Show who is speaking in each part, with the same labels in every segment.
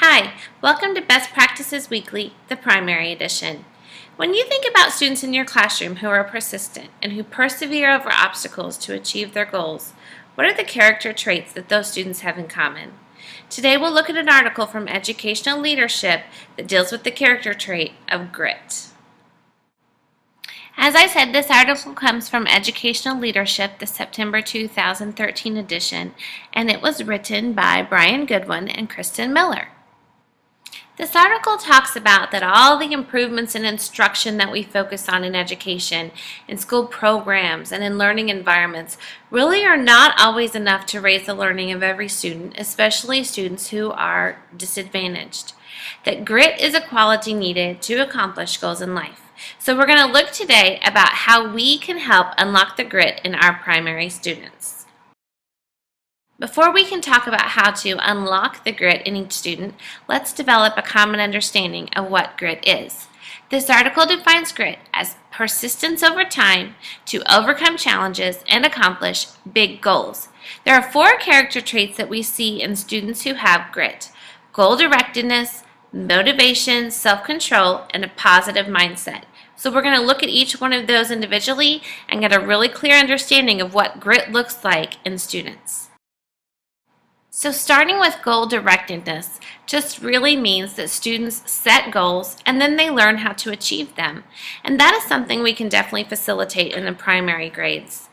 Speaker 1: Hi, welcome to Best Practices Weekly, the primary edition. When you think about students in your classroom who are persistent and who persevere over obstacles to achieve their goals, what are the character traits that those students have in common? Today we'll look at an article from Educational Leadership that deals with the character trait of grit. As I said, this article comes from Educational Leadership, the September 2013 edition, and it was written by Brian Goodwin and Kristen Miller. This article talks about that all the improvements in instruction that we focus on in education, in school programs, and in learning environments really are not always enough to raise the learning of every student, especially students who are disadvantaged. That grit is a quality needed to accomplish goals in life. So we're going to look today about how we can help unlock the grit in our primary students. Before we can talk about how to unlock the grit in each student, let's develop a common understanding of what grit is. This article defines grit as persistence over time to overcome challenges and accomplish big goals. There are 4 character traits that we see in students who have grit: goal-directedness, motivation, self-control, and a positive mindset. So we're going to look at each one of those individually and get a really clear understanding of what grit looks like in students. So starting with goal-directedness just really means that students set goals and then they learn how to achieve them. And that is something we can definitely facilitate in the primary grades.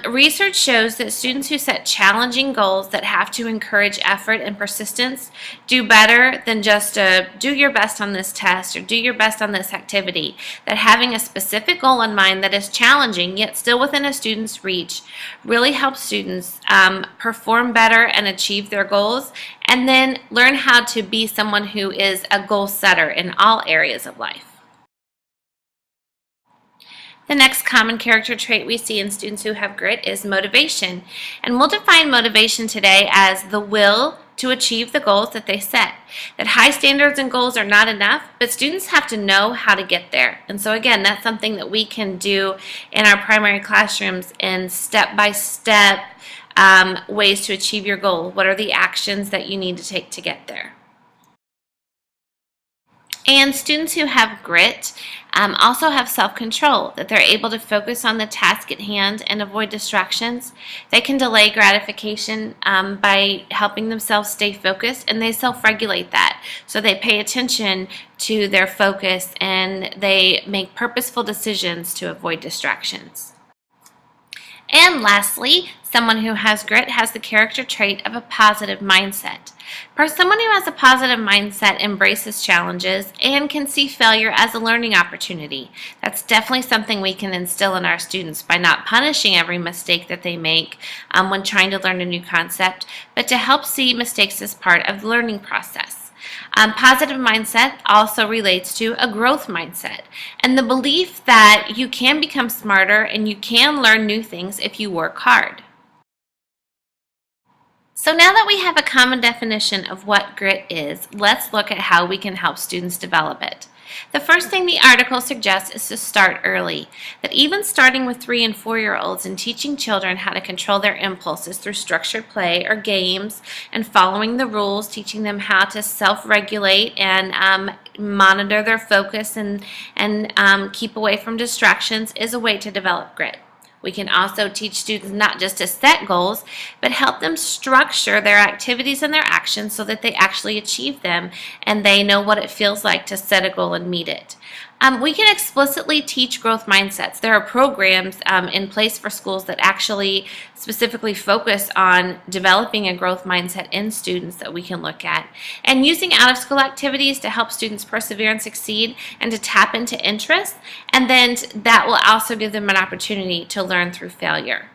Speaker 1: Research shows that students who set challenging goals that have to encourage effort and persistence do better than just do your best on this test or do your best on this activity. That having a specific goal in mind that is challenging yet still within a student's reach really helps students perform better and achieve their goals, and then learn how to be someone who is a goal setter in all areas of life. The next common character trait we see in students who have grit is motivation. And we'll define motivation today as the will to achieve the goals that they set. That high standards and goals are not enough, but students have to know how to get there. And so again, that's something that we can do in our primary classrooms in step-by-step ways to achieve your goal. What are the actions that you need to take to get there? And students who have grit also have self-control, that they're able to focus on the task at hand and avoid distractions. They can delay gratification by helping themselves stay focused, and they self-regulate that. So they pay attention to their focus and they make purposeful decisions to avoid distractions. And lastly, someone who has grit has the character trait of a positive mindset. Someone who has a positive mindset embraces challenges and can see failure as a learning opportunity. That's definitely something we can instill in our students by not punishing every mistake that they make when trying to learn a new concept, but to help see mistakes as part of the learning process. Positive mindset also relates to a growth mindset and the belief that you can become smarter and you can learn new things if you work hard. So now that we have a common definition of what grit is, let's look at how we can help students develop it. The first thing the article suggests is to start early, that even starting with 3- and 4-year-olds and teaching children how to control their impulses through structured play or games and following the rules, teaching them how to self-regulate and monitor their focus and keep away from distractions is a way to develop grit. We can also teach students not just to set goals, but help them structure their activities and their actions so that they actually achieve them and they know what it feels like to set a goal and meet it. We can explicitly teach growth mindsets. There are programs in place for schools that actually specifically focus on developing a growth mindset in students that we can look at. And using out-of-school activities to help students persevere and succeed and to tap into interests, and then that will also give them an opportunity to learn through failure.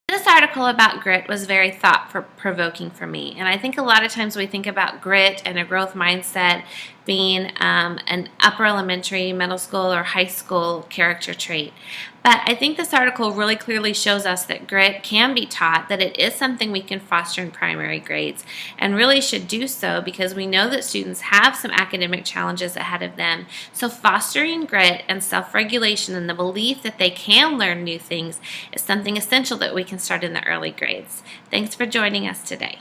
Speaker 1: This article about grit was very thought-provoking for me, and I think a lot of times we think about grit and a growth mindset being an upper elementary, middle school, or high school character trait. But I think this article really clearly shows us that grit can be taught, that it is something we can foster in primary grades, and really should do so because we know that students have some academic challenges ahead of them. So fostering grit and self-regulation and the belief that they can learn new things is something essential that we can start in the early grades. Thanks for joining us today.